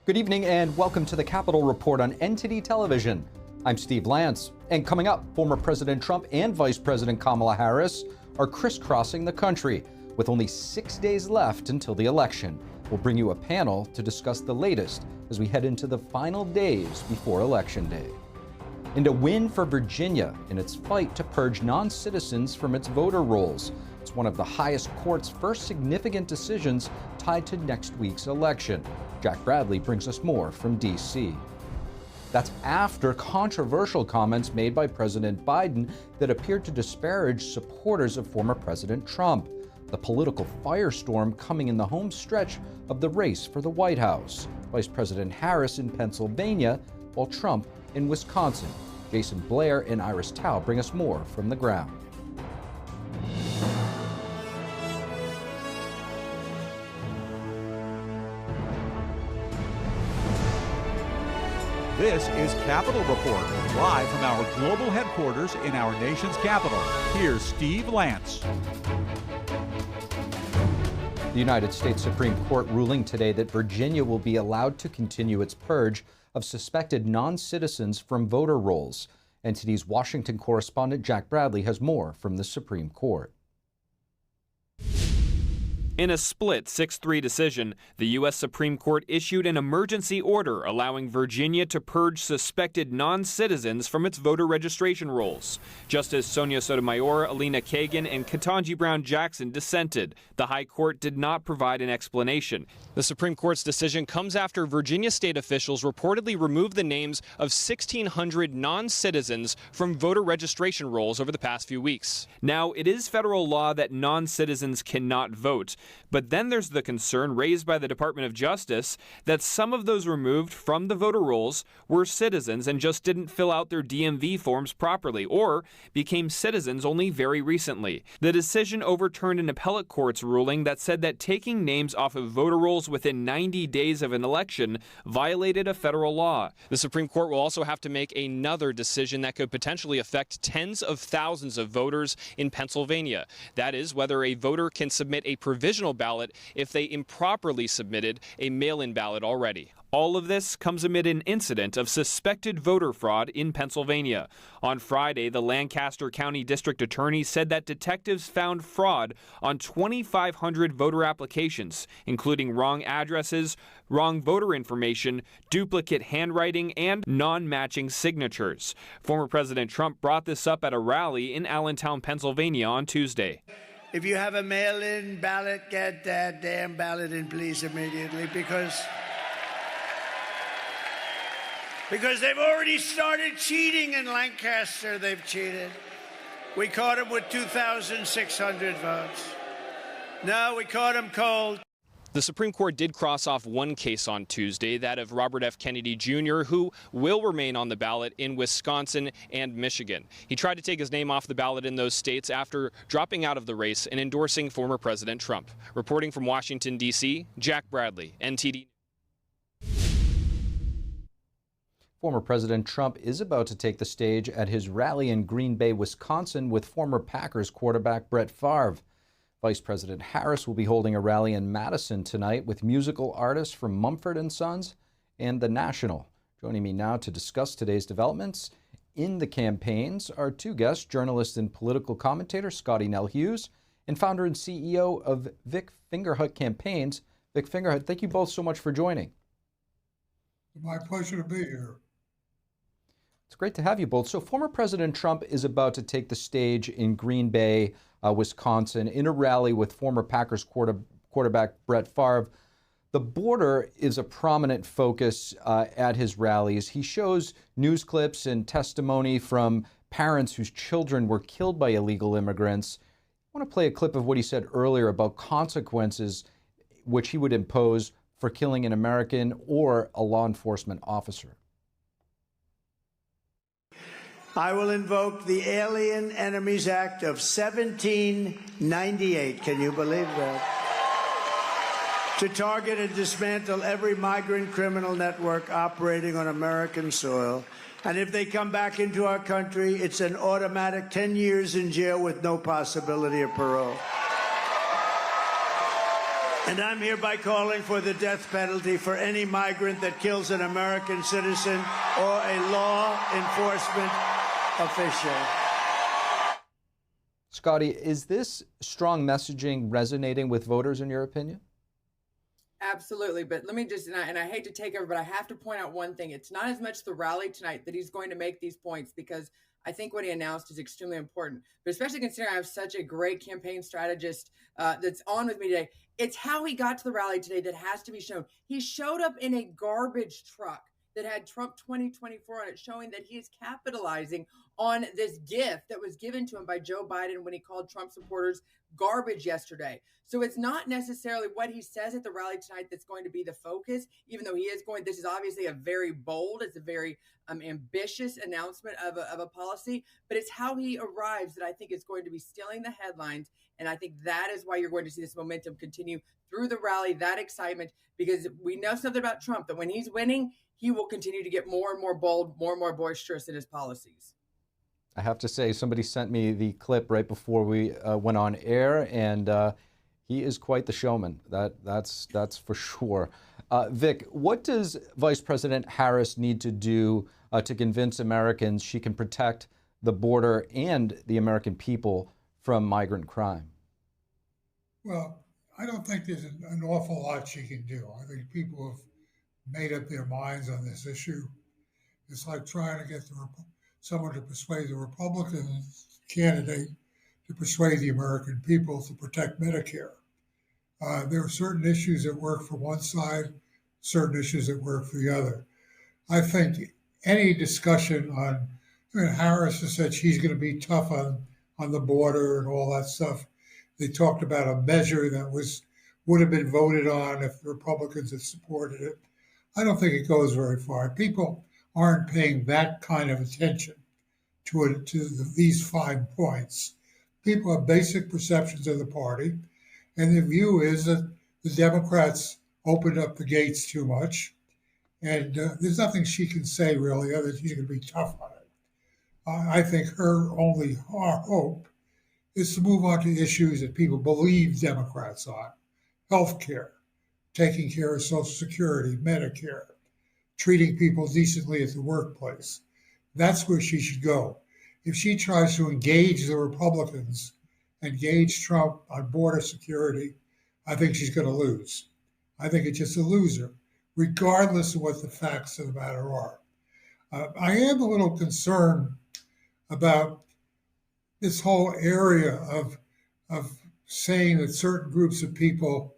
Good evening and welcome to the Capitol Report on NTD Television. I'm Steve Lance, and coming up, former President Trump and Vice President Kamala Harris are crisscrossing the country with only 6 days left until the election. We'll bring you a panel to discuss the latest as we head into the final days before Election Day. And a win for Virginia in its fight to purge non-citizens from its voter rolls. It's one of the highest court's first significant decisions tied to next week's election. Jack Bradley brings us more from D.C. That's after controversial comments made by President Biden that appeared to disparage supporters of former President Trump. The political firestorm coming in the home stretch of the race for the White House. Vice President Harris in Pennsylvania, while Trump in Wisconsin. Jason Blair and Iris Tao bring us more from the ground. This is Capitol Report, live from our global headquarters in our nation's capital. Here's Steve Lance. The United States Supreme Court ruling today that Virginia will be allowed to continue its purge of suspected non-citizens from voter rolls. NTD's Washington correspondent Jack Bradley has more from the Supreme Court. In a split 6-3 decision, the U.S. Supreme Court issued an emergency order allowing Virginia to purge suspected non-citizens from its voter registration rolls. Justice Sonia Sotomayor, Alina Kagan, and Ketanji Brown Jackson dissented. The High Court did not provide an explanation. The Supreme Court's decision comes after Virginia state officials reportedly removed the names of 1,600 non-citizens from voter registration rolls over the past few weeks. Now, it is federal law that non-citizens cannot vote. But then there's the concern raised by the Department of Justice that some of those removed from the voter rolls were citizens and just didn't fill out their DMV forms properly or became citizens only very recently. The decision overturned an appellate court's ruling that said that taking names off of voter rolls within 90 days of an election violated a federal law. The Supreme Court will also have to make another decision that could potentially affect tens of thousands of voters in Pennsylvania. That is, whether a voter can submit a provisional ballot if they improperly submitted a mail-in ballot already. All of this comes amid an incident of suspected voter fraud in Pennsylvania. On Friday, the Lancaster County District Attorney said that detectives found fraud on 2,500 voter applications, including wrong addresses, wrong voter information, duplicate handwriting, and non-matching signatures. Former President Trump brought this up at a rally in Allentown, Pennsylvania on Tuesday. If you have a mail-in ballot, get that damn ballot in, please, immediately, because they've already started cheating in Lancaster. They've cheated. We caught them with 2,600 votes. No, we caught them cold. The Supreme Court did cross off one case on Tuesday, that of Robert F. Kennedy Jr., who will remain on the ballot in Wisconsin and Michigan. He tried to take his name off the ballot in those states after dropping out of the race and endorsing former President Trump. Reporting from Washington, D.C., Jack Bradley, NTD. Former President Trump is about to take the stage at his rally in Green Bay, Wisconsin, with former Packers quarterback Brett Favre. Vice President Harris will be holding a rally in Madison tonight with musical artists from Mumford & Sons and The National. Joining me now to discuss today's developments in the campaigns are two guests, journalist and political commentator Scotty Nell Hughes and founder and CEO of Vic Fingerhut Campaigns. Vic Fingerhut, thank you both so much for joining. My pleasure to be here. It's great to have you both. So former President Trump is about to take the stage in Green Bay, Wisconsin, in a rally with former Packers quarterback Brett Favre. The border is a prominent focus at his rallies. He shows news clips and testimony from parents whose children were killed by illegal immigrants. I want to play a clip of what he said earlier about consequences which he would impose for killing an American or a law enforcement officer. I will invoke the Alien Enemies Act of 1798. Can you believe that? To target and dismantle every migrant criminal network operating on American soil. And if they come back into our country, it's an automatic 10 years in jail with no possibility of parole. And I'm hereby calling for the death penalty for any migrant that kills an American citizen or a law enforcement official. Scotty, is this strong messaging resonating with voters in your opinion? Absolutely. But let me just, and I hate to take over, but I have to point out one thing. It's not as much the rally tonight that he's going to make these points, because I think what he announced is extremely important, but especially considering I have such a great campaign strategist that's on with me today. It's how he got to the rally today that has to be shown. He showed up in a garbage truck that had Trump 2024 on it, showing that he is capitalizing on this gift that was given to him by Joe Biden when he called Trump supporters garbage yesterday. So it's not necessarily what he says at the rally tonight that's going to be the focus, even though he is going, this is obviously a very bold, it's a very ambitious announcement of a policy, but it's how he arrives that I think is going to be stealing the headlines. And I think that is why you're going to see this momentum continue through the rally, that excitement, because we know something about Trump, that when he's winning, he will continue to get more and more bold, more and more boisterous in his policies. I have to say, somebody sent me the clip right before we went on air, and he is quite the showman. That's for sure. Vic, what does Vice President Harris need to do to convince Americans she can protect the border and the American people from migrant crime? Well, I don't think there's an awful lot she can do. I think people have made up their minds on this issue. It's like trying to get someone to persuade the Republican candidate to persuade the American people to protect Medicare. There are certain issues that work for one side, certain issues that work for the other. I think any discussion on, Harris has said she's going to be tough on the border and all that stuff. They talked about a measure that would have been voted on if the Republicans had supported it. I don't think it goes very far. People aren't paying that kind of attention to these 5 points. People have basic perceptions of the party, and the view is that the Democrats opened up the gates too much, and there's nothing she can say really other than she's going to be tough on it. I think her only hope is to move on to issues that people believe Democrats on: health care, taking care of Social Security, Medicare, treating people decently at the workplace. That's where she should go. If she tries to engage the Republicans, engage Trump on border security, I think she's going to lose. I think it's just a loser, regardless of what the facts of the matter are. I am a little concerned about this whole area of saying that certain groups of people,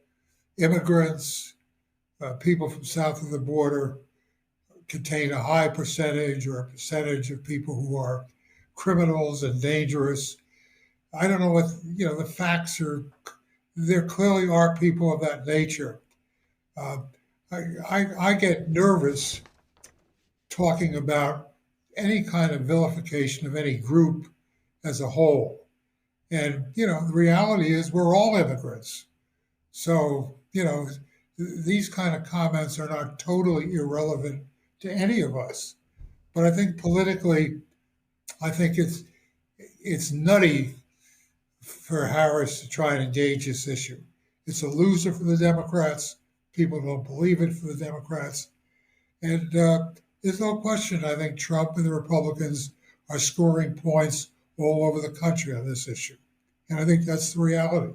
immigrants, people from south of the border, contain a high percentage or a percentage of people who are criminals and dangerous. I don't know what, the facts are. There clearly are people of that nature. I get nervous talking about any kind of vilification of any group as a whole. And, the reality is we're all immigrants. So, these kind of comments are not totally irrelevant to any of us. But I think politically, I think it's nutty for Harris to try and engage this issue. It's a loser for the Democrats. People don't believe it for the Democrats. And there's no question, I think Trump and the Republicans are scoring points all over the country on this issue. And I think that's the reality.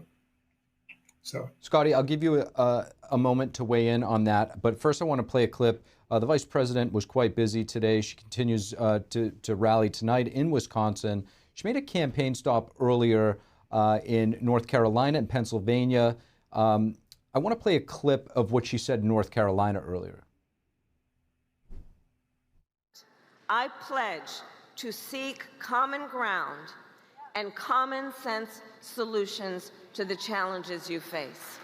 So, Scotty, I'll give you a moment to weigh in on that. But first, I want to play a clip. The vice president was quite busy today. She continues to rally tonight in Wisconsin. She made a campaign stop earlier in North Carolina and Pennsylvania. I want to play a clip of what she said in North Carolina earlier. I pledge to seek common ground and common sense solutions to the challenges you face.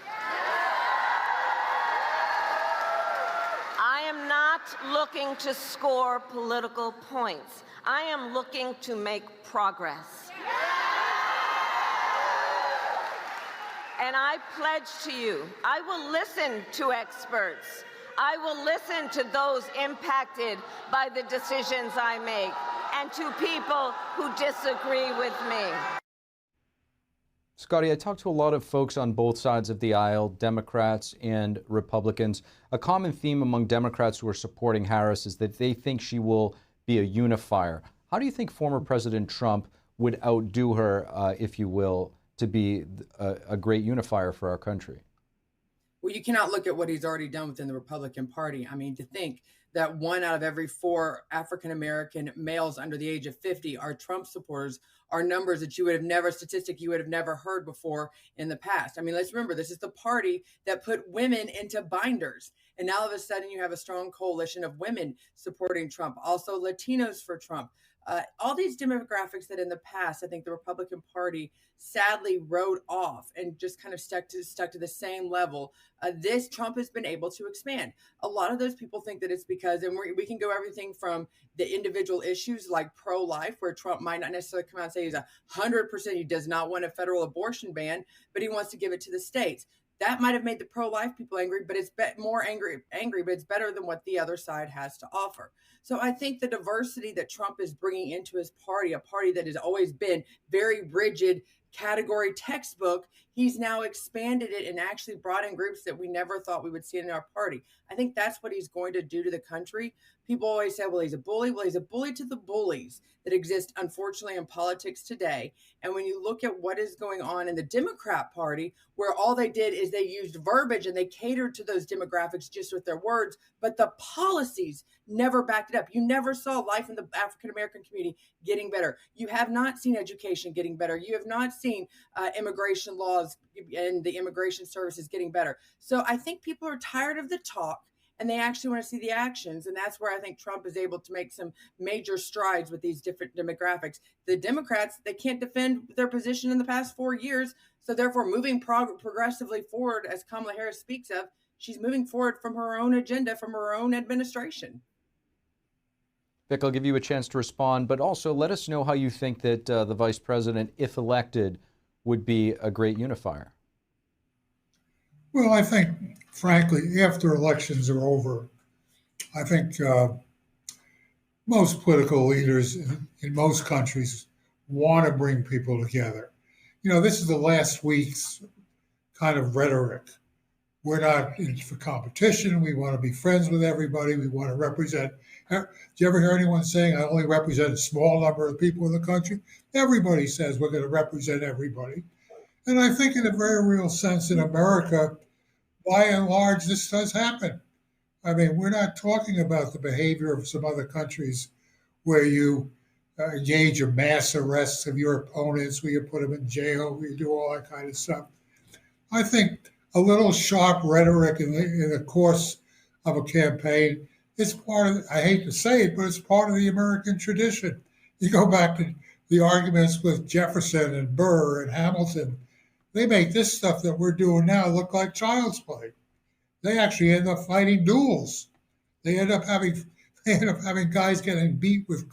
I am not looking to score political points. I am looking to make progress. And I pledge to you, I will listen to experts. I will listen to those impacted by the decisions I make and to people who disagree with me. Scotty, I talked to a lot of folks on both sides of the aisle, Democrats and Republicans. A common theme among Democrats who are supporting Harris is that they think she will be a unifier. How do you think former President Trump would outdo her, if you will, to be a great unifier for our country? Well, you cannot look at what he's already done within the Republican Party. I mean, to think that 1 out of every 4 African-American males under the age of 50 are Trump supporters are numbers that you would have never, statistic you would have never heard before in the past. I mean, let's remember, this is the party that put women into binders. And now all of a sudden you have a strong coalition of women supporting Trump, also Latinos for Trump. All these demographics that in the past, I think the Republican Party sadly wrote off and just kind of stuck to the same level. This Trump has been able to expand. A lot of those people think that it's because, and we can go everything from the individual issues like pro-life, where Trump might not necessarily come out and say he's 100%, he does not want a federal abortion ban, but he wants to give it to the states. That might have made the pro-life people angry, but it's more angry, but it's better than what the other side has to offer. So I think the diversity that Trump is bringing into his party, a party that has always been very rigid, category textbook, he's now expanded it and actually brought in groups that we never thought we would see in our party. I think that's what he's going to do to the country. People always say, well, he's a bully. Well, he's a bully to the bullies that exist, unfortunately, in politics today. And when you look at what is going on in the Democrat Party, where all they did is they used verbiage and they catered to those demographics just with their words, but the policies never backed it up. You never saw life in the African-American community getting better. You have not seen education getting better. You have not seen immigration laws and the immigration services getting better. So I think people are tired of the talk and they actually want to see the actions. And that's where I think Trump is able to make some major strides with these different demographics. The Democrats, they can't defend their position in the past 4 years. So therefore, moving progressively forward, as Kamala Harris speaks of, she's moving forward from her own agenda, from her own administration. Vic, I'll give you a chance to respond, but also let us know how you think that the vice president, if elected, would be a great unifier. Well, I think, frankly, after elections are over, I think most political leaders in most countries want to bring people together. You know, this is the last week's kind of rhetoric. We're not in for competition. We want to be friends with everybody. We want to represent. Do you ever hear anyone saying, I only represent a small number of people in the country? Everybody says we're going to represent everybody. And I think in a very real sense in America, by and large, this does happen. I mean, we're not talking about the behavior of some other countries where you engage in mass arrests of your opponents, where you put them in jail, where you do all that kind of stuff. I think a little sharp rhetoric in the course of a campaign is part of, I hate to say it, but it's part of the American tradition. You go back to the arguments with Jefferson and Burr and Hamilton. They make this stuff that we're doing now look like child's play. They actually end up fighting duels. They end up having guys getting beat with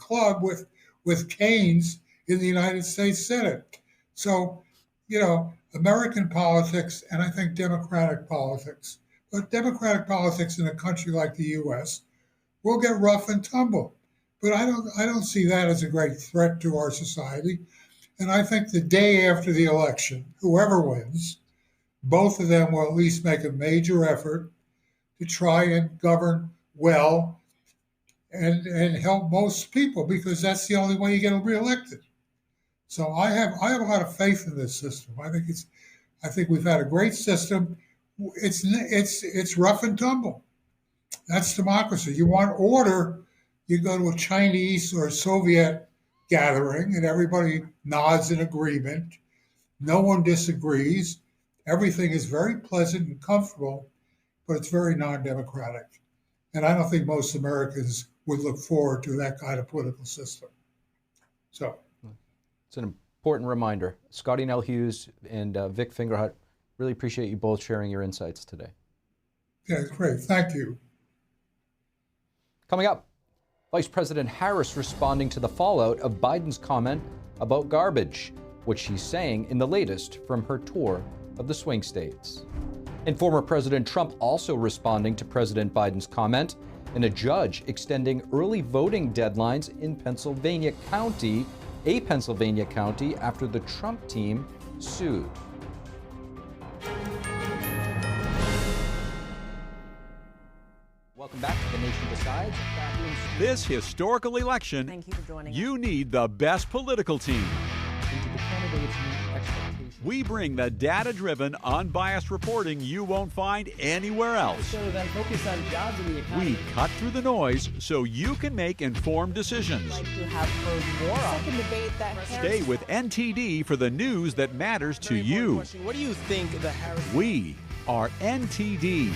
with canes in the United States Senate. So, you know, American politics and I think democratic politics, but democratic politics in a country like the U.S. will get rough and tumble. But I don't see that as a great threat to our society. And I think the day after the election, whoever wins, both of them will at least make a major effort to try and govern well and help most people, because that's the only way you get reelected. So I have a lot of faith in this system. I think we've had a great system. It's rough and tumble. That's democracy. You want order, you go to a Chinese or a Soviet gathering and everybody nods in agreement. No one disagrees. Everything is very pleasant and comfortable, but it's very non-democratic. And I don't think most Americans would look forward to that kind of political system. So it's an important reminder. Scotty Nell Hughes and Vic Fingerhut, really appreciate you both sharing your insights today. Yeah, great. Thank you. Coming up, Vice President Harris responding to the fallout of Biden's comment about garbage, what she's saying in the latest from her tour of the swing states. And former President Trump also responding to President Biden's comment, and a judge extending early voting deadlines in a Pennsylvania county after the Trump team sued. Welcome back to The Nation Decides. This historical election, Thank you for joining us. you need the best political team. Into the candidates meet expectations. We bring the data-driven, unbiased reporting you won't find anywhere else. So then focus on jobs and the economy. We cut through the noise so you can make informed decisions. Like to have heard more on. Second debate that Stay with NTD for the news that matters to you. What do you think the Harris? We are NTD.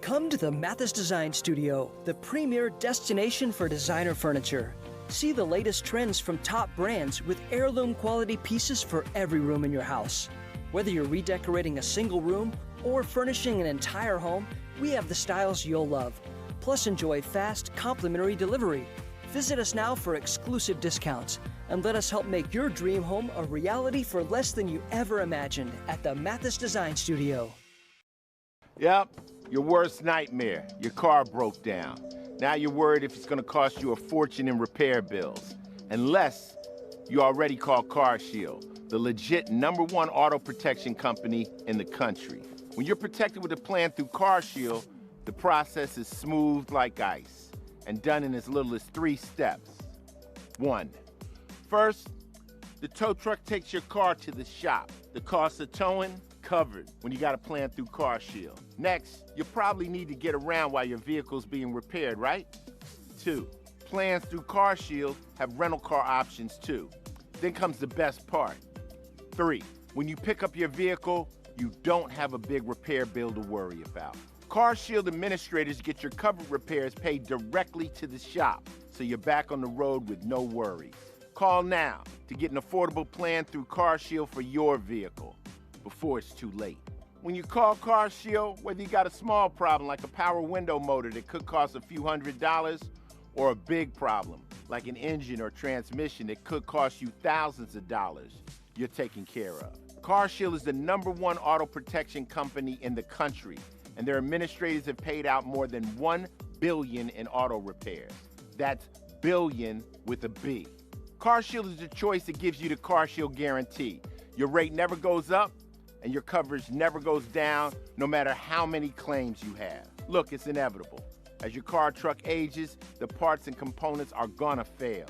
Come to the Mathis Design Studio, the premier destination for designer furniture. See the latest trends from top brands with heirloom quality pieces for every room in your house. Whether you're redecorating a single room or furnishing an entire home, we have the styles you'll love. Plus, enjoy fast, complimentary delivery. Visit us now for exclusive discounts and let us help make your dream home a reality for less than you ever imagined at the Mathis Design Studio. Yep, your worst nightmare. Your car broke down. Now you're worried if it's going to cost you a fortune in repair bills. Unless you already called CarShield, the legit #1 auto protection company in the country. When you're protected with a plan through CarShield, the process is smooth like ice and done in as little as 3 steps. 1. First, the tow truck takes your car to the shop. The cost of towing, covered when you got a plan through CarShield. Next, you probably need to get around while your vehicle's being repaired, right? 2, plans through CarShield have rental car options too. Then comes the best part. 3, when you pick up your vehicle, you don't have a big repair bill to worry about. CarShield administrators get your covered repairs paid directly to the shop, so you're back on the road with no worries. Call now to get an affordable plan through CarShield for your vehicle before it's too late. When you call CarShield, whether you got a small problem like a power window motor that could cost a few $100s, or a big problem like an engine or transmission that could cost you thousands of dollars, you're taken care of. CarShield is the #1 auto protection company in the country, and their administrators have paid out more than $1 billion in auto repairs. That's billion with a B. CarShield is the choice that gives you the CarShield guarantee. Your rate never goes up, and your coverage never goes down, no matter how many claims you have. Look, it's inevitable. As your car or truck ages, the parts and components are gonna fail.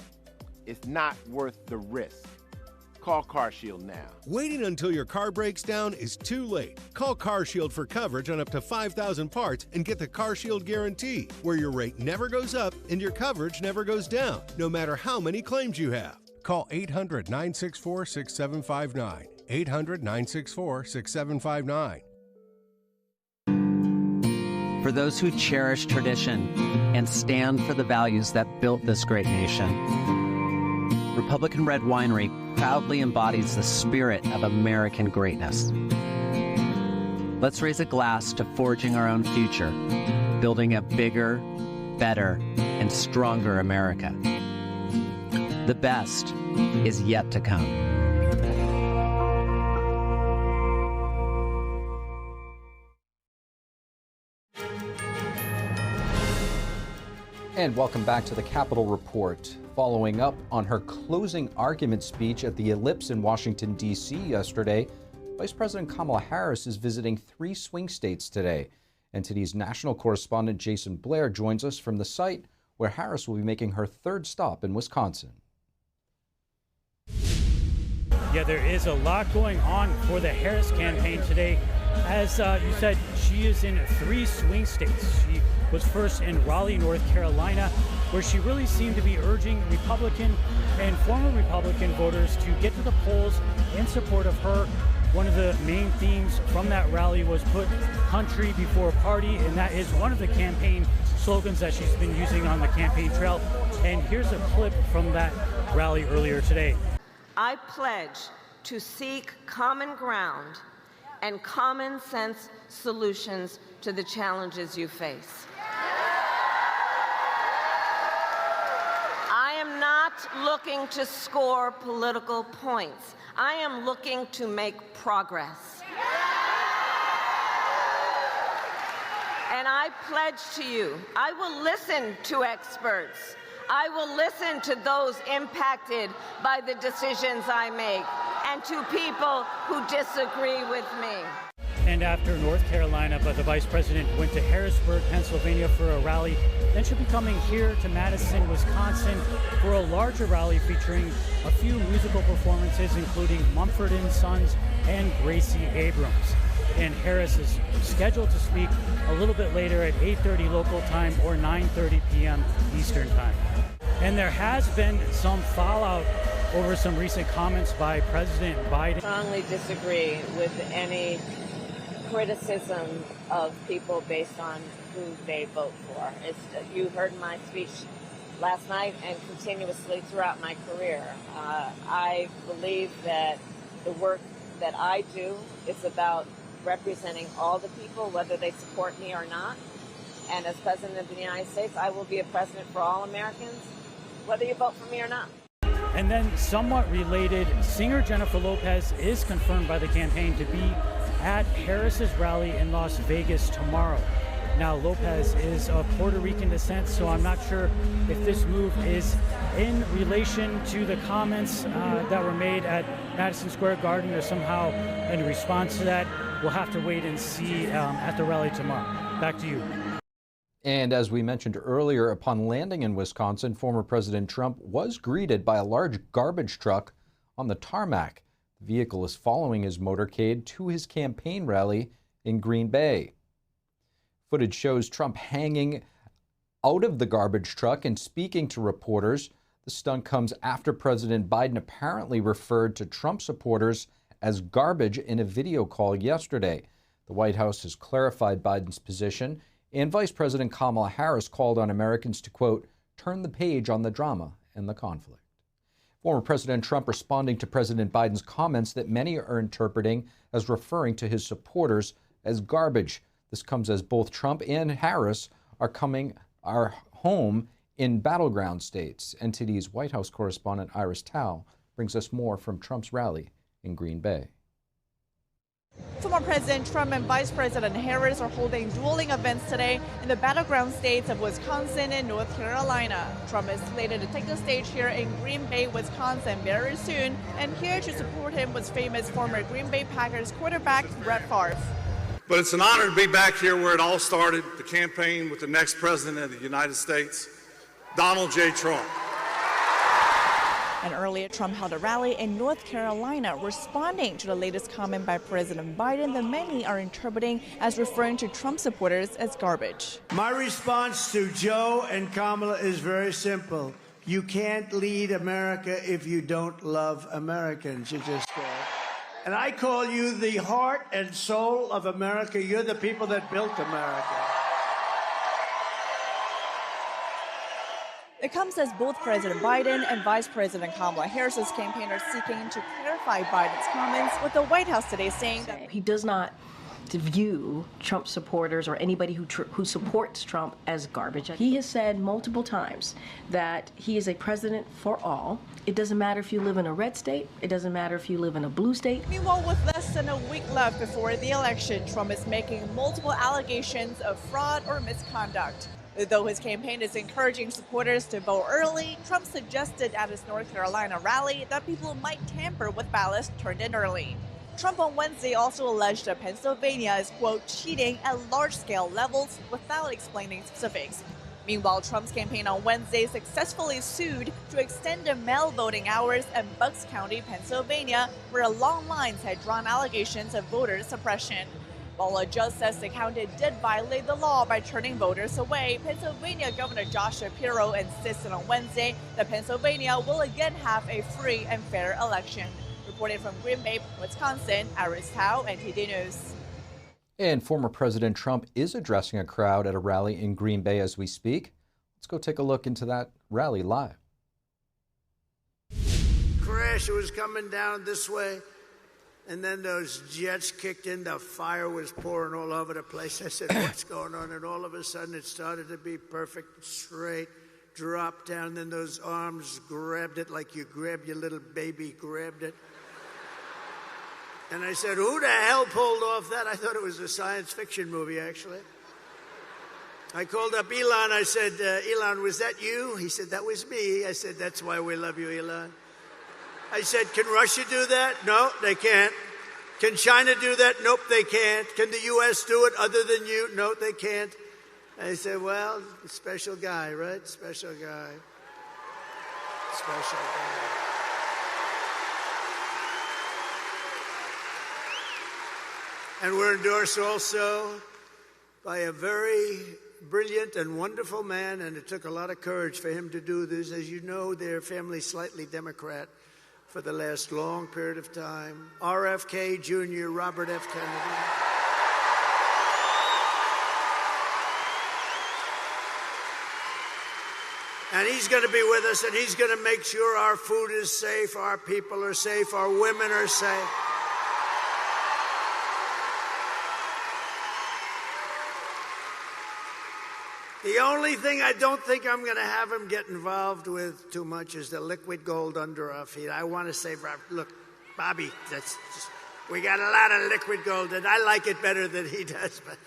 It's not worth the risk. Call CarShield now. Waiting until your car breaks down is too late. Call CarShield for coverage on up to 5,000 parts and get the CarShield guarantee, where your rate never goes up and your coverage never goes down, no matter how many claims you have. Call 800-964-6759. 800-964-6759. For those who cherish tradition and stand for the values that built this great nation, Republican Red Winery proudly embodies the spirit of American greatness. Let's raise a glass to forging our own future, building a bigger, better, and stronger America. The best is yet to come. And welcome back to the Capitol Report. Following up on her closing argument speech at the Ellipse in Washington, D.C. yesterday, Vice President Kamala Harris is visiting 3 swing states today. NTD's national correspondent Jason Blair joins us from the site where Harris will be making her 3rd stop in Wisconsin. Yeah, there is a lot going on for the Harris campaign today. As you said, she is in 3 swing states. She was first in Raleigh, North Carolina, where she really seemed to be urging Republican and former Republican voters to get to the polls in support of her. One of the main themes from that rally was put country before party, and that is one of the campaign slogans that she's been using on the campaign trail. And here's a clip from that rally earlier today. I pledge to seek common ground and common sense solutions to the challenges you face. I am not looking to score political points. I am looking to make progress. And I pledge to you, I will listen to experts. I will listen to those impacted by the decisions I make and to people who disagree with me. And after North Carolina, but the vice president went to Harrisburg, Pennsylvania for a rally. Then she'll be coming here to Madison, Wisconsin for a larger rally featuring a few musical performances, including Mumford & Sons and Gracie Abrams. And Harris is scheduled to speak a little bit later at 8:30 local time or 9:30 p.m. Eastern time. And there has been some fallout over some recent comments by President Biden. I strongly disagree with any criticism of people based on who they vote for. You heard my speech last night and continuously throughout my career. I believe that the work that I do is about representing all the people, whether they support me or not. And as President of the United States, I will be a president for all Americans, whether you vote for me or not. And then somewhat related, singer Jennifer Lopez is confirmed by the campaign to be at Harris's rally in Las Vegas tomorrow. Now, Lopez is of Puerto Rican descent, so I'm not sure if this move is in relation to the comments that were made at Madison Square Garden or somehow in response to that. We'll have to wait and see at the rally tomorrow. Back to you. And as we mentioned earlier, upon landing in Wisconsin, former President Trump was greeted by a large garbage truck on the tarmac. The vehicle is following his motorcade to his campaign rally in Green Bay. Footage shows Trump hanging out of the garbage truck and speaking to reporters. The stunt comes after President Biden apparently referred to Trump supporters as garbage in a video call yesterday. The White House has clarified Biden's position, and Vice President Kamala Harris called on Americans to, quote, turn the page on the drama and the conflict. Former President Trump responding to President Biden's comments that many are interpreting as referring to his supporters as garbage. This comes as both Trump and Harris are home in battleground states. NTD's White House correspondent Iris Tao brings us more from Trump's rally in Green Bay. Former President Trump and Vice President Harris are holding dueling events today in the battleground states of Wisconsin and North Carolina. Trump is slated to take the stage here in Green Bay, Wisconsin very soon, and here to support him was famous former Green Bay Packers quarterback Brett Favre. But it's an honor to be back here where it all started, the campaign with the next president of the United States, Donald J. Trump. And earlier, Trump held a rally in North Carolina responding to the latest comment by President Biden that many are interpreting as referring to Trump supporters as garbage. My response to Joe and Kamala is very simple. You can't lead America if you don't love Americans. You just can't. And I call you the heart and soul of America. You're the people that built America. It comes as both President Biden and Vice President Kamala Harris's campaign are seeking to clarify Biden's comments, with the White House today saying that he does not view Trump supporters or anybody who supports Trump as garbage. He has said multiple times that he is a president for all. It doesn't matter if you live in a red state. It doesn't matter if you live in a blue state. Meanwhile, with less than a week left before the election, Trump is making multiple allegations of fraud or misconduct. Though his campaign is encouraging supporters to vote early, Trump suggested at his North Carolina rally that people might tamper with ballots turned in early. Trump on Wednesday also alleged that Pennsylvania is, quote, cheating at large-scale levels without explaining specifics. Meanwhile, Trump's campaign on Wednesday successfully sued to extend the mail voting hours in Bucks County, Pennsylvania, where long lines had drawn allegations of voter suppression. While a judge says the county did violate the law by turning voters away, Pennsylvania Governor Josh Shapiro insisted on Wednesday that Pennsylvania will again have a free and fair election. Reporting from Green Bay, Wisconsin, Iris Tao, NTD News. And former President Trump is addressing a crowd at a rally in Green Bay as we speak. Let's go take a look into that rally live. Crash, it was coming down this way. And then those jets kicked in, the fire was pouring all over the place. I said, what's going on? And all of a sudden it started to be perfect, straight, dropped down. Then those arms grabbed it like you grab your little baby, grabbed it. And I said, who the hell pulled off that? I thought it was a science fiction movie, actually. I called up Elon. I said, Elon, was that you? He said, that was me. I said, that's why we love you, Elon. I said, can Russia do that? No, they can't. Can China do that? Nope, they can't. Can the U.S. do it other than you? No, they can't. I said, well, special guy, right? Special guy. Special guy. And we're endorsed also by a very brilliant and wonderful man, and it took a lot of courage for him to do this. As you know, their family's slightly Democrat for the last long period of time. RFK Jr., Robert F. Kennedy. And he's going to be with us, and he's going to make sure our food is safe, our people are safe, our women are safe. The only thing I don't think I'm going to have him get involved with too much is the liquid gold under our feet. I want to say, look, Bobby, we got a lot of liquid gold, and I like it better than he does, but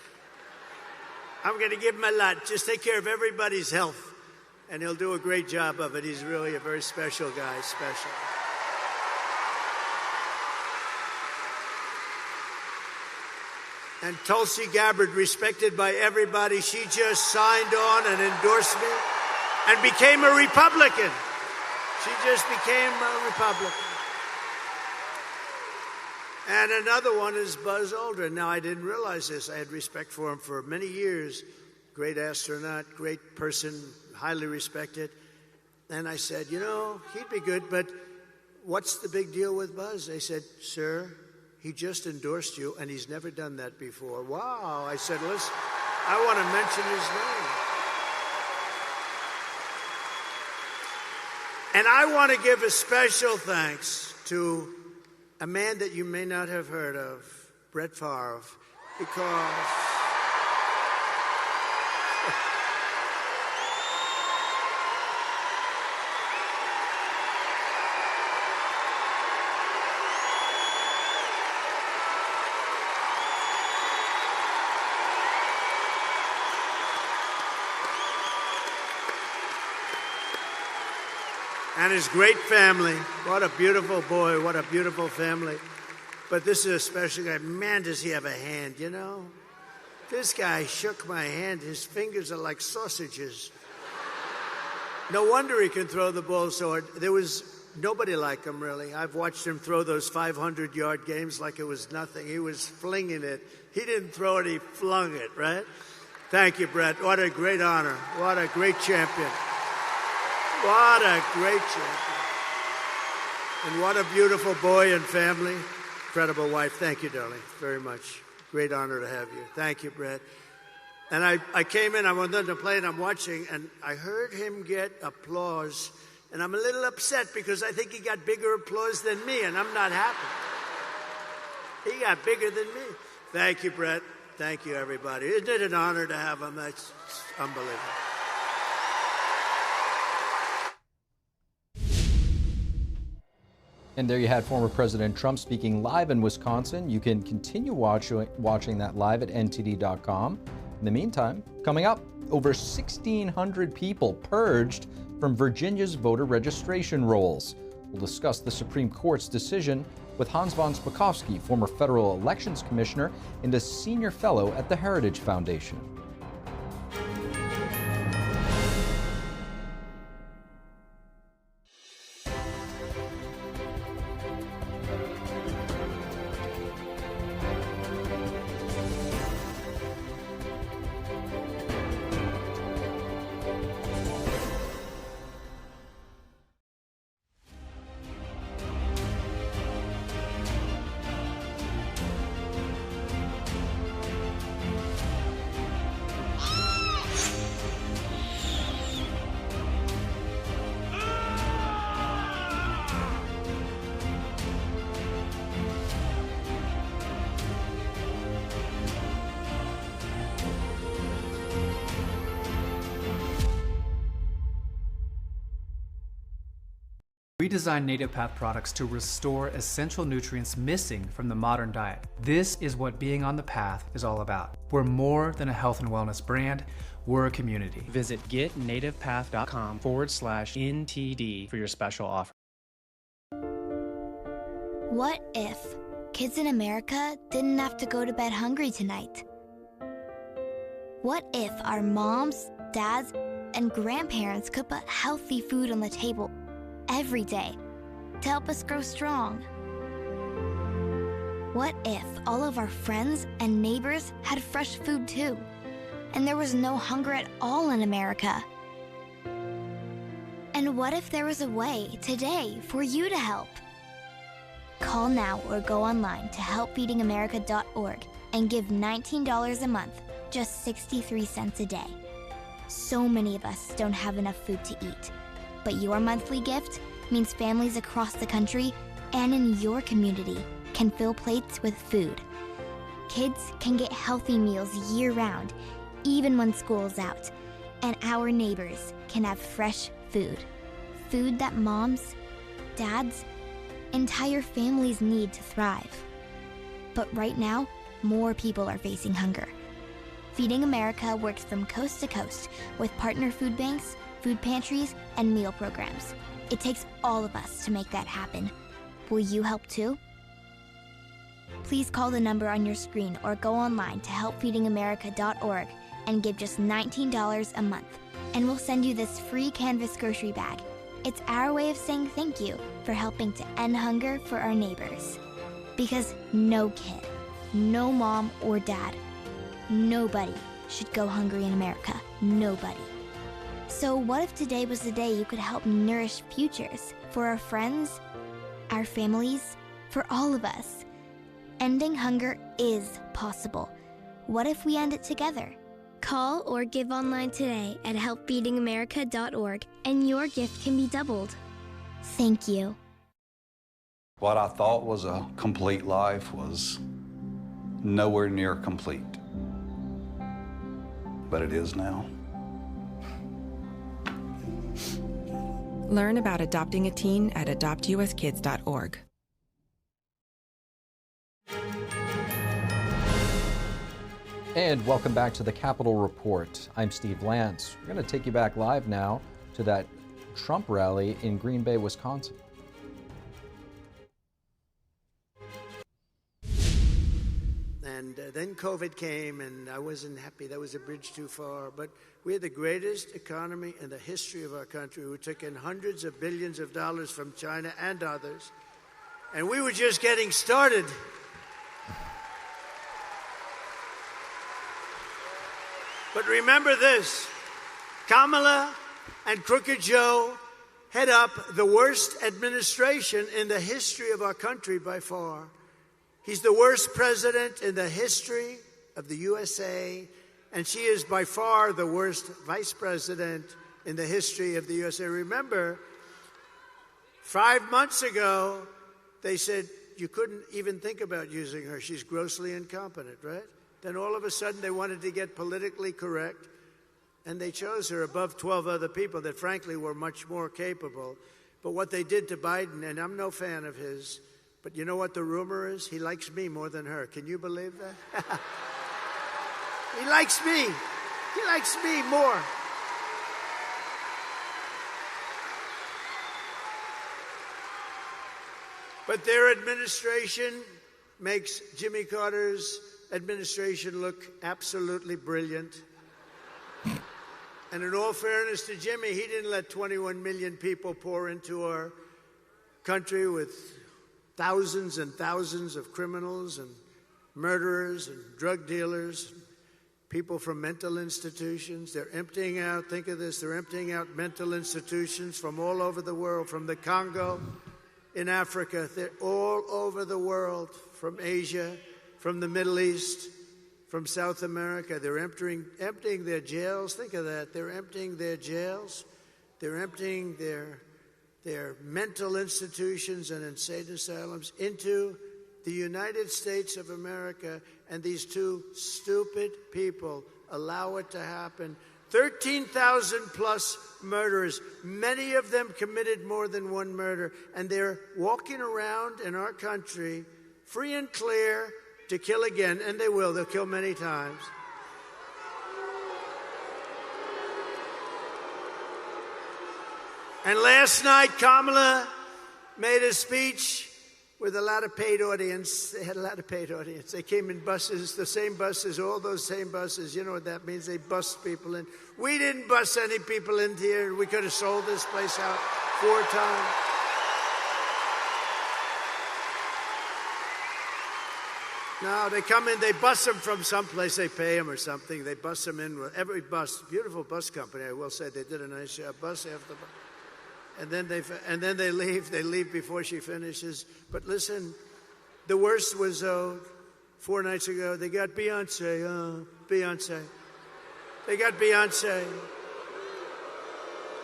I'm going to give him a lot. Just take care of everybody's health, and he'll do a great job of it. He's really a very special guy, special. And Tulsi Gabbard, respected by everybody, she just signed on and endorsed me and became a Republican. She just became a Republican. And another one is Buzz Aldrin. Now, I didn't realize this. I had respect for him for many years. Great astronaut, great person, highly respected. And I said, you know, he'd be good, but what's the big deal with Buzz? They said, sir, he just endorsed you, and he's never done that before. Wow. I said, listen, I want to mention his name. And I want to give a special thanks to a man that you may not have heard of, Brett Favre, because and his great family. What a beautiful boy, what a beautiful family. But this is a special guy. Man, does he have a hand, you know? This guy shook my hand. His fingers are like sausages. No wonder he can throw the ball so hard. There was nobody like him, really. I've watched him throw those 500-yard games like it was nothing. He was flinging it. He didn't throw it, he flung it, right? Thank you, Brett. What a great honor. What a great champion. What a great champion. And what a beautiful boy and family. Incredible wife. Thank you, darling, very much. Great honor to have you. Thank you, Brett. And I came in, I went on to play, and I'm watching, and I heard him get applause. And I'm a little upset because I think he got bigger applause than me, and I'm not happy. He got bigger than me. Thank you, Brett. Thank you, everybody. Isn't it an honor to have him? That's unbelievable. And there you had former President Trump speaking live in Wisconsin. You can continue watching that live at ntd.com. In the meantime, coming up, over 1,600 people purged from Virginia's voter registration rolls. We'll discuss the Supreme Court's decision with Hans von Spakovsky, former federal elections commissioner and a senior fellow at the Heritage Foundation. We design Native Path products to restore essential nutrients missing from the modern diet. This is what being on the path is all about. We're more than a health and wellness brand. We're a community. Visit getnativepath.com/NTD for your special offer. What if kids in America didn't have to go to bed hungry tonight? What if our moms, dads, and grandparents could put healthy food on the table every day to help us grow strong? What if all of our friends and neighbors had fresh food too, and there was no hunger at all in America? And what if there was a way today for you to help? Call now or go online to helpfeedingamerica.org and give $19 a month, just 63 cents a day. So many of us don't have enough food to eat, but your monthly gift means families across the country and in your community can fill plates with food. Kids can get healthy meals year-round, even when school's out, and our neighbors can have fresh food. Food that moms, dads, entire families need to thrive. But right now, more people are facing hunger. Feeding America works from coast to coast with partner food banks, food pantries, and meal programs. It takes all of us to make that happen. Will you help too? Please call the number on your screen or go online to helpfeedingamerica.org and give just $19 a month, and we'll send you this free canvas grocery bag. It's our way of saying thank you for helping to end hunger for our neighbors. Because no kid, no mom or dad, nobody should go hungry in America. Nobody. So what if today was the day you could help nourish futures for our friends, our families, for all of us? Ending hunger is possible. What if we end it together? Call or give online today at helpfeedingamerica.org and your gift can be doubled. Thank you. What I thought was a complete life was nowhere near complete. But it is now. Learn about adopting a teen at adoptuskids.org. And welcome back to the Capitol Report. I'm Steve Lance. We're going to take you back live now to that Trump rally in Green Bay, Wisconsin. And then COVID came, and I wasn't happy. That was a bridge too far. But we had the greatest economy in the history of our country. We took in hundreds of billions of dollars from China and others. And we were just getting started. But remember this, Kamala and Crooked Joe head up the worst administration in the history of our country by far. He's the worst president in the history of the USA, and she is by far the worst vice president in the history of the USA. Remember, 5 months ago, they said you couldn't even think about using her. She's grossly incompetent, right? Then all of a sudden they wanted to get politically correct, and they chose her above 12 other people that frankly were much more capable. But what they did to Biden, and I'm no fan of his, but you know what the rumor is? He likes me more than her. Can you believe that? He likes me. He likes me more. But their administration makes Jimmy Carter's administration look absolutely brilliant. And in all fairness to Jimmy, he didn't let 21 million people pour into our country with thousands and thousands of criminals and murderers and drug dealers, people from mental institutions. They're emptying out, think of this, they're emptying out mental institutions from all over the world, from the Congo in Africa. They're all over the world, from Asia, from the Middle East, from South America. They're emptying their jails. Think of that. They're emptying their jails. They're emptying their mental institutions and insane asylums into the United States of America, and these two stupid people allow it to happen. 13,000 plus murderers, many of them committed more than one murder, and they're walking around in our country free and clear to kill again, and they will. They'll kill many times. And last night, Kamala made a speech with a lot of paid audience. They had a lot of paid audience. They came in buses, the same buses, all those same buses. You know what that means? They bust people in. We didn't bust any people in here. We could have sold this place out 4 times. No, they come in, they bus them from someplace, they pay them or something. They bus them in with every bus, beautiful bus company, I will say. They did a nice job, bus after bus. And then they leave. They leave before she finishes. But listen, the worst was 4 nights ago. They got Beyonce. Beyonce. They got Beyonce.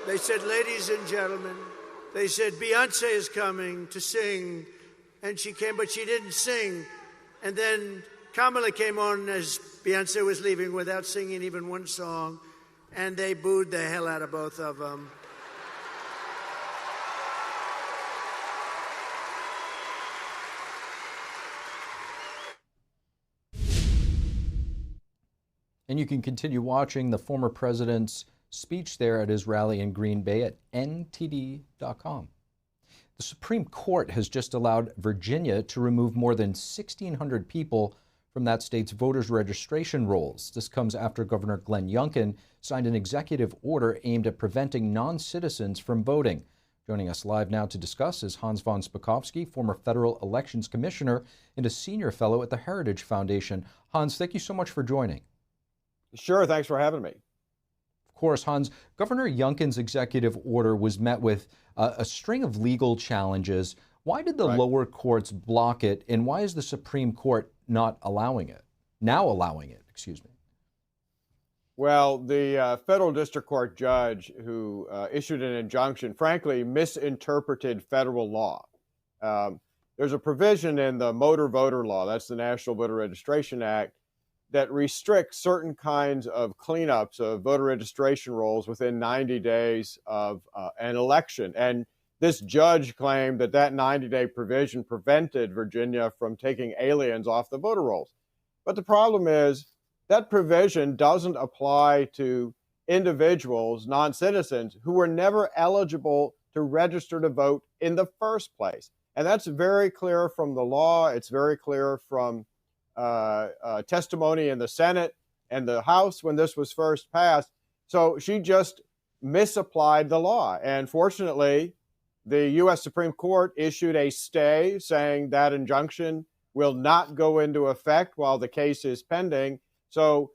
They said, ladies and gentlemen, they said Beyonce is coming to sing, and she came, but she didn't sing. And then Kamala came on as Beyonce was leaving without singing even one song, and they booed the hell out of both of them. And you can continue watching the former president's speech there at his rally in Green Bay at ntd.com. The Supreme Court has just allowed Virginia to remove more than 1,600 people from that state's voters' registration rolls. This comes after Governor Glenn Youngkin signed an executive order aimed at preventing non-citizens from voting. Joining us live now to discuss is Hans von Spakovsky, former federal elections commissioner and a senior fellow at the Heritage Foundation. Hans, thank you so much for joining. Sure, thanks for having me. Of course, Hans, Governor Youngkin's executive order was met with a string of legal challenges. Why did the lower courts block it, and why is the Supreme Court not allowing it? Now allowing it, excuse me. Well, the federal district court judge who issued an injunction, frankly, misinterpreted federal law. There's a provision in the motor voter law, that's the National Voter Registration Act, that restricts certain kinds of cleanups of voter registration rolls within 90 days of an election. And this judge claimed that that 90-day provision prevented Virginia from taking aliens off the voter rolls. But the problem is that provision doesn't apply to individuals, non-citizens, who were never eligible to register to vote in the first place. And that's very clear from the law. It's very clear from testimony in the Senate and the House when this was first passed. So she just misapplied the law. And fortunately, the U.S. Supreme Court issued a stay saying that injunction will not go into effect while the case is pending. So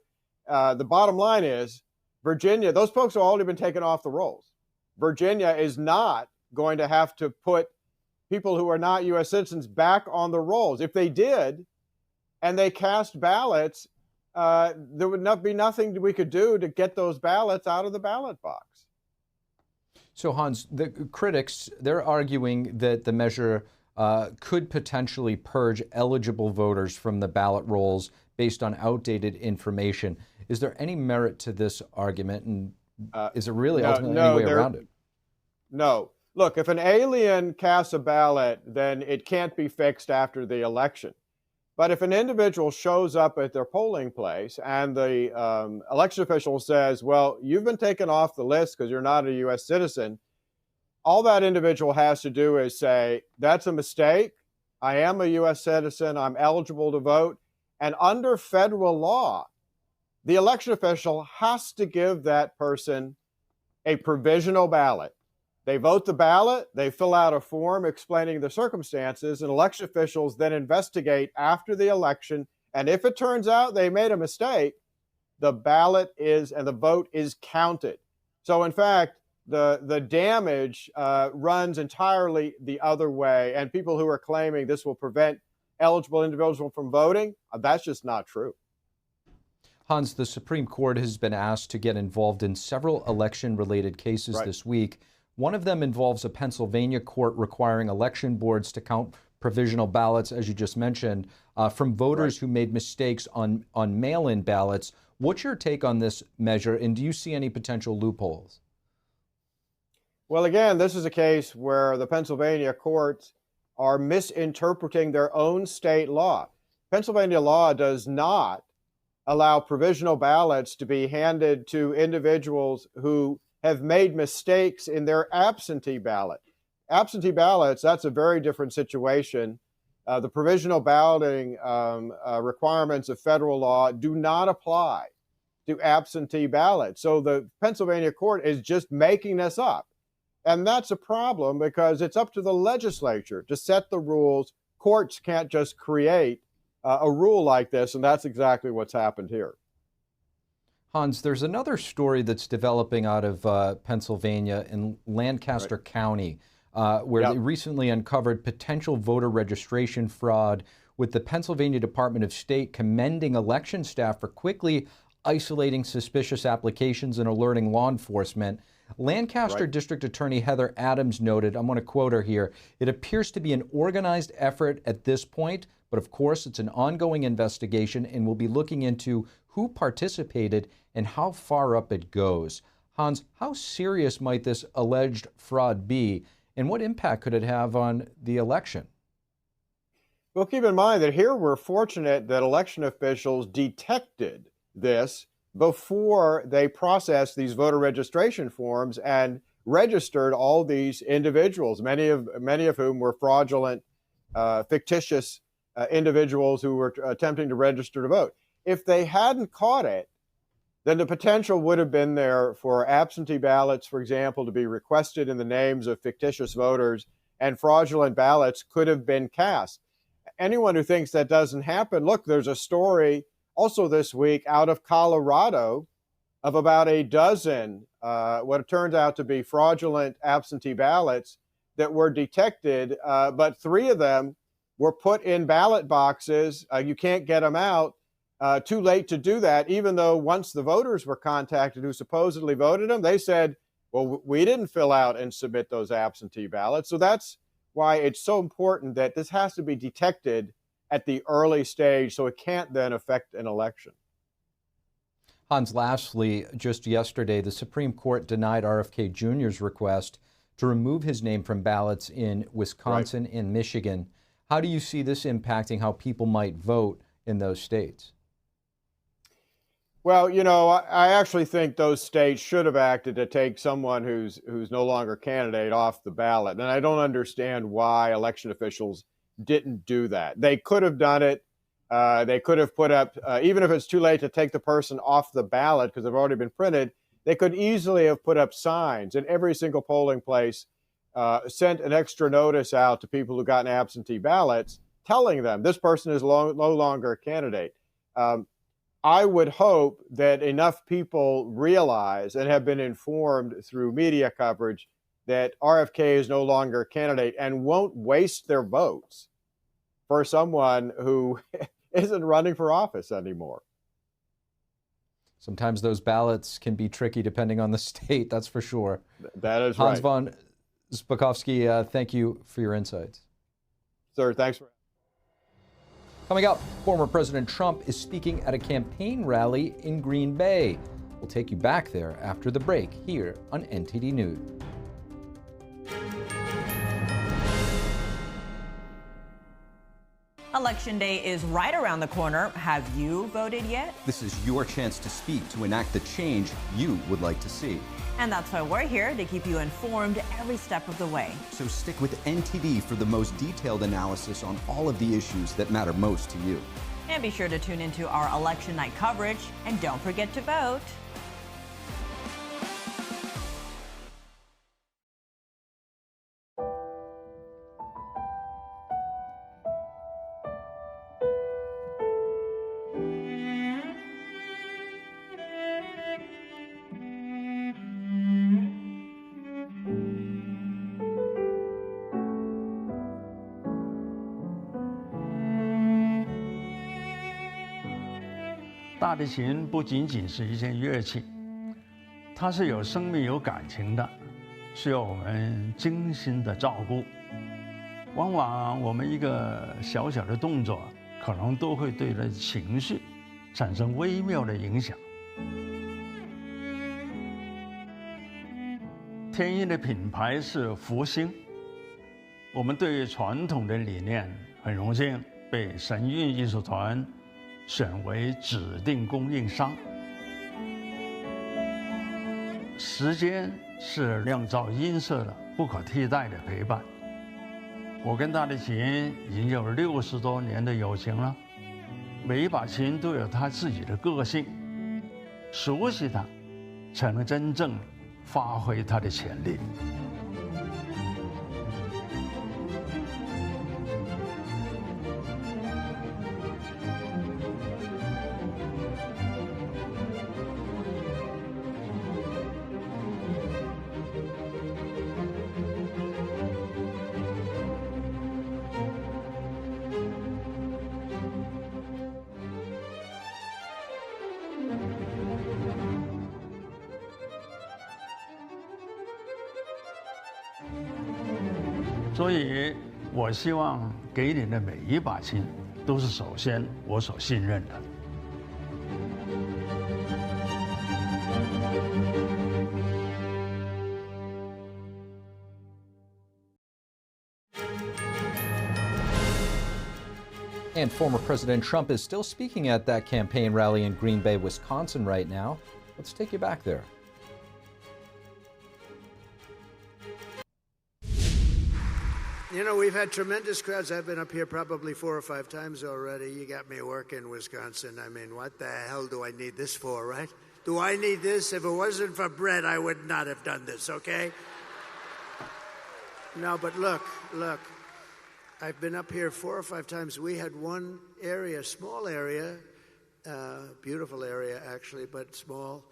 the bottom line is Virginia, those folks have already been taken off the rolls. Virginia is not going to have to put people who are not U.S. citizens back on the rolls. If they did, and they cast ballots, there would not be nothing we could do to get those ballots out of the ballot box. So, Hans, the critics, they're arguing that the measure could potentially purge eligible voters from the ballot rolls based on outdated information. Is there any merit to this argument, and is there really ultimately any way around it? No. Look, if an alien casts a ballot, then it can't be fixed after the election. But if an individual shows up at their polling place and the election official says, well, you've been taken off the list because you're not a U.S. citizen, all that individual has to do is say, that's a mistake. I am a U.S. citizen. I'm eligible to vote. And under federal law, the election official has to give that person a provisional ballot. They vote the ballot, they fill out a form explaining the circumstances, and election officials then investigate after the election. And if it turns out they made a mistake, the ballot is, and the vote is counted. So in fact, the damage runs entirely the other way. And people who are claiming this will prevent eligible individuals from voting, that's just not true. Hans, the Supreme Court has been asked to get involved in several election-related cases this week. One of them involves a Pennsylvania court requiring election boards to count provisional ballots, as you just mentioned, from voters who made mistakes on mail-in ballots. What's your take on this measure, and do you see any potential loopholes? Well, again, this is a case where the Pennsylvania courts are misinterpreting their own state law. Pennsylvania law does not allow provisional ballots to be handed to individuals who have made mistakes in their absentee ballot. Absentee ballots, that's a very different situation. The provisional balloting requirements of federal law do not apply to absentee ballots. So the Pennsylvania court is just making this up. And that's a problem because it's up to the legislature to set the rules. Courts can't just create a rule like this, and that's exactly what's happened here. Hans, there's another story that's developing out of Pennsylvania in Lancaster County, where they recently uncovered potential voter registration fraud, with the Pennsylvania Department of State commending election staff for quickly isolating suspicious applications and alerting law enforcement. Lancaster District Attorney Heather Adams noted, I'm going to quote her here, "It appears to be an organized effort at this point, but of course it's an ongoing investigation and we'll be looking into who participated and how far up it goes." Hans, how serious might this alleged fraud be, and what impact could it have on the election? Well, keep in mind that here we're fortunate that election officials detected this before they processed these voter registration forms and registered all these individuals, many of whom were fraudulent, fictitious individuals who were attempting to register to vote. If they hadn't caught it, then the potential would have been there for absentee ballots, for example, to be requested in the names of fictitious voters, and fraudulent ballots could have been cast. Anyone who thinks that doesn't happen, look, there's a story also this week out of Colorado of about a dozen what turned out to be fraudulent absentee ballots that were detected, but 3 of them were put in ballot boxes. You can't get them out. Too late to do that, even though once the voters were contacted who supposedly voted them, they said, well, we didn't fill out and submit those absentee ballots. So that's why it's so important that this has to be detected at the early stage so it can't then affect an election. Hans, lastly, just yesterday, the Supreme Court denied RFK Jr.'s request to remove his name from ballots in Wisconsin and Michigan. How do you see this impacting how people might vote in those states? Well, you know, I actually think those states should have acted to take someone who's no longer a candidate off the ballot. And I don't understand why election officials didn't do that. They could have done it. They could have put up, even if it's too late to take the person off the ballot because they've already been printed, they could easily have put up signs in every single polling place, sent an extra notice out to people who got absentee ballots, telling them this person is no longer a candidate. I would hope that enough people realize and have been informed through media coverage that RFK is no longer a candidate and won't waste their votes for someone who isn't running for office anymore. Sometimes those ballots can be tricky depending on the state, that's for sure. That is Hans right. von Spakovsky, thank you for your insights. Sir, thanks for. Coming up, former President Trump is speaking at a campaign rally in Green Bay. We'll take you back there after the break here on NTD News. Election day is right around the corner. Have you voted yet? This is your chance to speak, to enact the change you would like to see. And that's why we're here, to keep you informed every step of the way. So stick with NTD for the most detailed analysis on all of the issues that matter most to you. And be sure to tune into our election night coverage. And don't forget to vote.大提琴不仅仅是一件乐器，它是有生命、有感情的，需要我们精心的照顾。往往我们一个小小的动作，可能都会对人情绪产生微妙的影响。天音的品牌是福星，我们对于传统的理念很荣幸被神韵艺术团选为指定供应商。时间是酿造音色的不可替代的陪伴。我跟他的琴已经有60多年的友情了，每一把琴都有它自己的个性，熟悉它，才能真正发挥它的潜力。所以，我希望给你的每一把琴，都是首先我所信任的。And former President Trump is still speaking at that campaign rally in Green Bay, Wisconsin right now. Let's take you back there. You know, we've had tremendous crowds. I've been up here probably 4 or 5 times already. You got me working, Wisconsin. I mean, what the hell do I need this for, right? Do I need this? If it wasn't for bread, I would not have done this, okay? No, but look. I've been up here 4 or 5 times. We had one area, small area, beautiful area actually, but small,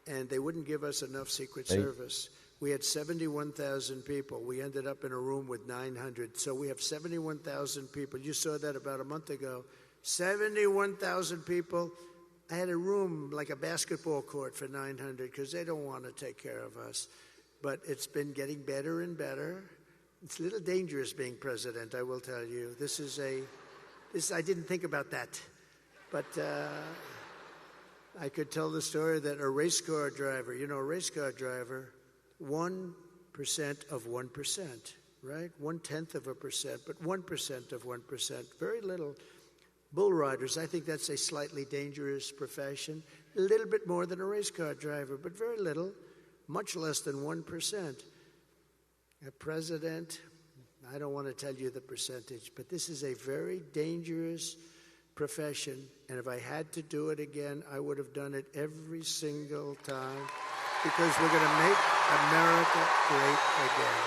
and they wouldn't give us enough Secret Service. We had 71,000 people. We ended up in a room with 900. So we have 71,000 people. You saw that about a month ago. 71,000 people. I had a room like a basketball court for 900 because they don't want to take care of us. But it's been getting better and better. It's a little dangerous being president, I will tell you. I didn't think about that. But I could tell the story that a race car driver, a race car driver, 1% of 1%, right? 0.1%, but 1% of 1%. Very little. Bull riders, I think that's a slightly dangerous profession. A little bit more than a race car driver, but very little. Much less than 1%. A president, I don't want to tell you the percentage, but this is a very dangerous profession. And if I had to do it again, I would have done it every single time. Because we're going to make America great again.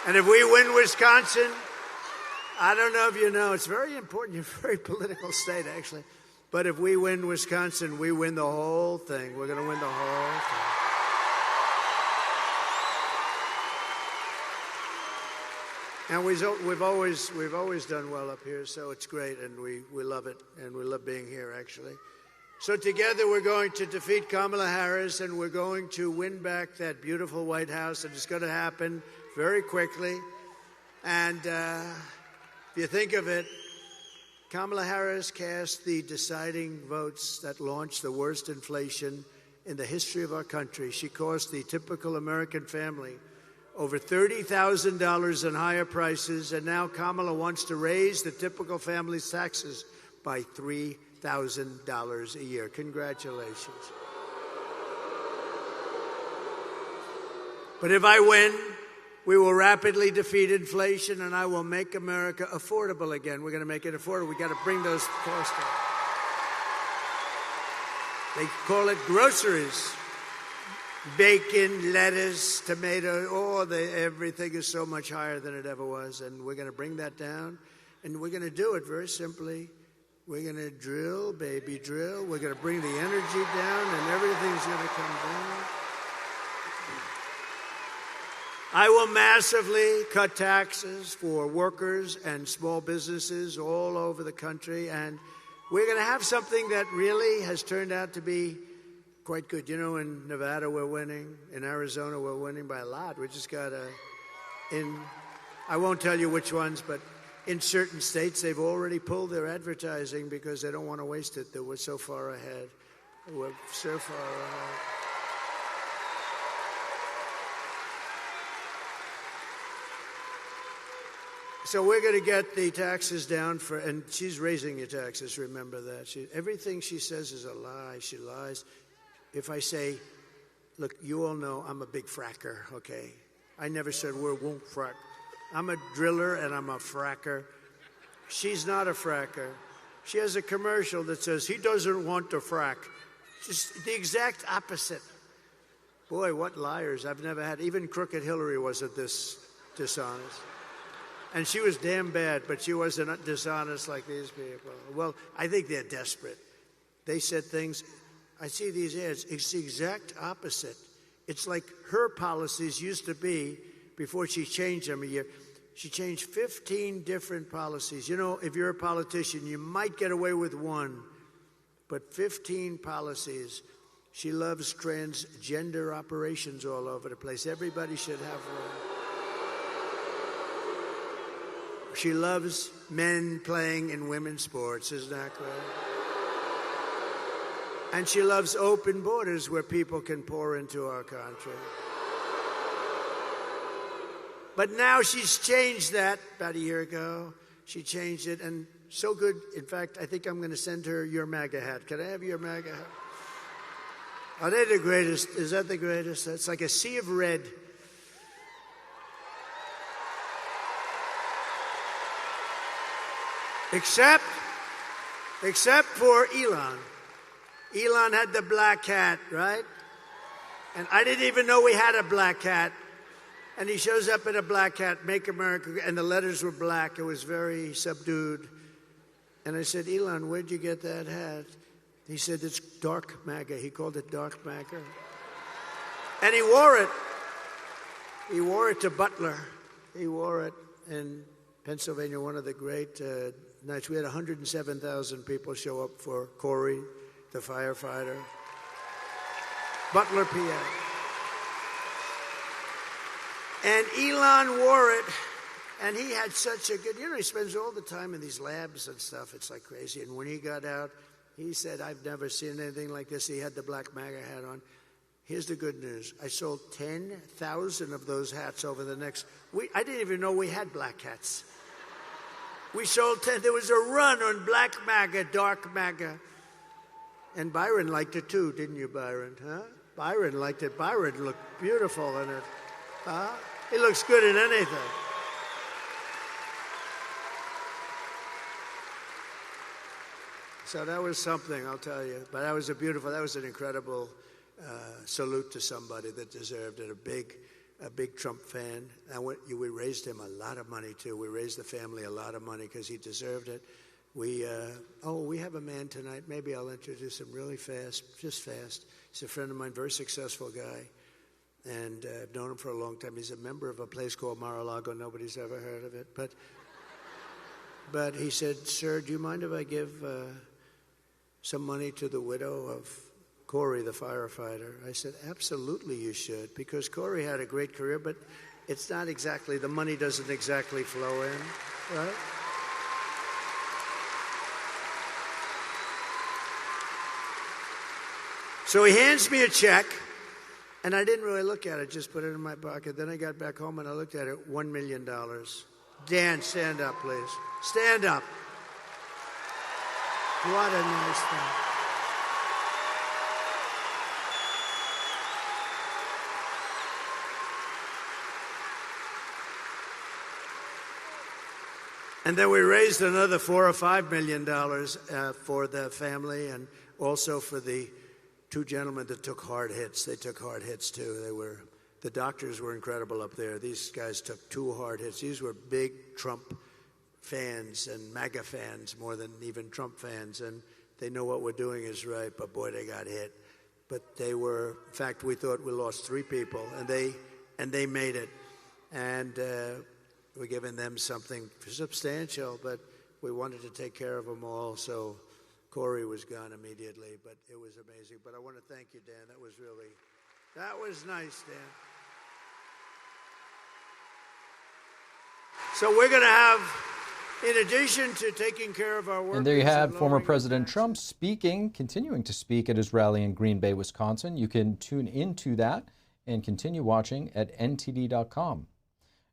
And if we win Wisconsin, I don't know if you know, it's very important. You're a very political state, actually. But if we win Wisconsin, we win the whole thing. We're going to win the whole thing. And we've always done well up here, so it's great, and we love it, and we love being here, actually. So together we're going to defeat Kamala Harris, and we're going to win back that beautiful White House, and it's going to happen very quickly. And if you think of it, Kamala Harris cast the deciding votes that launched the worst inflation in the history of our country. She cost the typical American family over $30,000 in higher prices, and now Kamala wants to raise the typical family's taxes by $3,000 a year. Congratulations. But if I win, we will rapidly defeat inflation, and I will make America affordable again. We're going to make it affordable. We've got to bring those costs down. They call it groceries. Bacon, lettuce, tomato, everything is so much higher than it ever was, and we're going to bring that down, and we're going to do it very simply. We're going to drill, baby, drill. We're going to bring the energy down, and everything's going to come down. I will massively cut taxes for workers and small businesses all over the country, and we're going to have something that really has turned out to be quite good. You know, in Nevada we're winning, in Arizona we're winning by a lot. We just got I won't tell you which ones, but in certain states they've already pulled their advertising because they don't want to waste it. We're so far ahead. We're so far ahead. So we're going to get the taxes down for, and she's raising your taxes, remember that. Everything she says is a lie. She lies. If I say, look, you all know I'm a big fracker, okay? I never said we won't frack. I'm a driller and I'm a fracker. She's not a fracker. She has a commercial that says he doesn't want to frack. Just the exact opposite. Boy, what liars. I've never had, even crooked Hillary wasn't this dishonest. And she was damn bad, but she wasn't dishonest like these people. Well, I think they're desperate. They said things, I see these ads, it's the exact opposite. It's like her policies used to be, before she changed them a year, she changed 15 different policies. You know, if you're a politician, you might get away with one, but 15 policies. She loves transgender operations all over the place. Everybody should have one. She loves men playing in women's sports, isn't that great? And she loves open borders where people can pour into our country. But now she's changed that about a year ago. She changed it, and so good. In fact, I think I'm going to send her your MAGA hat. Can I have your MAGA hat? Are they the greatest? Is that the greatest? It's like a sea of red. Except for Elon. Elon had the black hat, right? And I didn't even know we had a black hat. And he shows up in a black hat, Make America, and the letters were black. It was very subdued. And I said, Elon, where'd you get that hat? He said, it's dark MAGA. He called it dark MAGA. And he wore it. He wore it to Butler. He wore it in Pennsylvania, one of the great nights. We had 107,000 people show up for Corey, the firefighter. Butler, PA. And Elon wore it, and he had such a good, he spends all the time in these labs and stuff. It's like crazy. And when he got out, he said, I've never seen anything like this. He had the black MAGA hat on. Here's the good news. I sold 10,000 of those hats over the next week. I didn't even know we had black hats. We sold 10. There was a run on black MAGA, dark MAGA. And Byron liked it too, didn't you, Byron? Huh? Byron liked it. Byron looked beautiful in it. Huh? He looks good in anything. So that was something, I'll tell you. But that was an incredible salute to somebody that deserved it. A big Trump fan. And we raised him a lot of money, too. We raised the family a lot of money because he deserved it. We have a man tonight. Maybe I'll introduce him really fast, just fast. He's a friend of mine, very successful guy. And I've known him for a long time. He's a member of a place called Mar-a-Lago. Nobody's ever heard of it. But he said, sir, do you mind if I give some money to the widow of Corey, the firefighter? I said, absolutely you should, because Corey had a great career, but it's not exactly, the money doesn't exactly flow in, right? So he hands me a check, and I didn't really look at it, just put it in my pocket. Then I got back home and I looked at it, $1 million. Dan, stand up, please. Stand up. What a nice thing. And then we raised another $4 or $5 million for the family, and also for the two gentlemen that took hard hits. They took hard hits too. The doctors were incredible up there. These guys took 2 hard hits. These were big Trump fans and MAGA fans more than even Trump fans, and they know what we're doing is right, but boy, they got hit. But they were, in fact, we thought we lost 3 people, and they made it. And we're giving them something substantial, but we wanted to take care of them all, so Corey was gone immediately, but it was amazing. But I want to thank you, Dan. That was nice, Dan. So we're going to have, in addition to taking care of our workers... And there you have former President Trump continuing to speak at his rally in Green Bay, Wisconsin. You can tune into that and continue watching at ntd.com.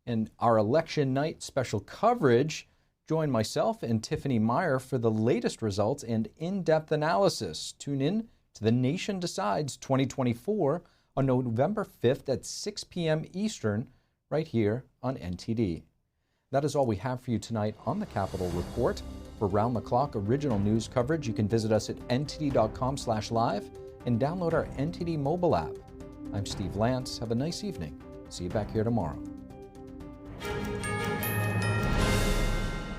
And our election night special coverage, join myself and Tiffany Meyer for the latest results and in-depth analysis. Tune in to The Nation Decides 2024 on November 5th at 6 p.m. Eastern, right here on NTD. That is all we have for you tonight on the Capitol Report. For round-the-clock original news coverage, you can visit us at ntd.com/live and download our NTD mobile app. I'm Steve Lance. Have a nice evening. See you back here tomorrow.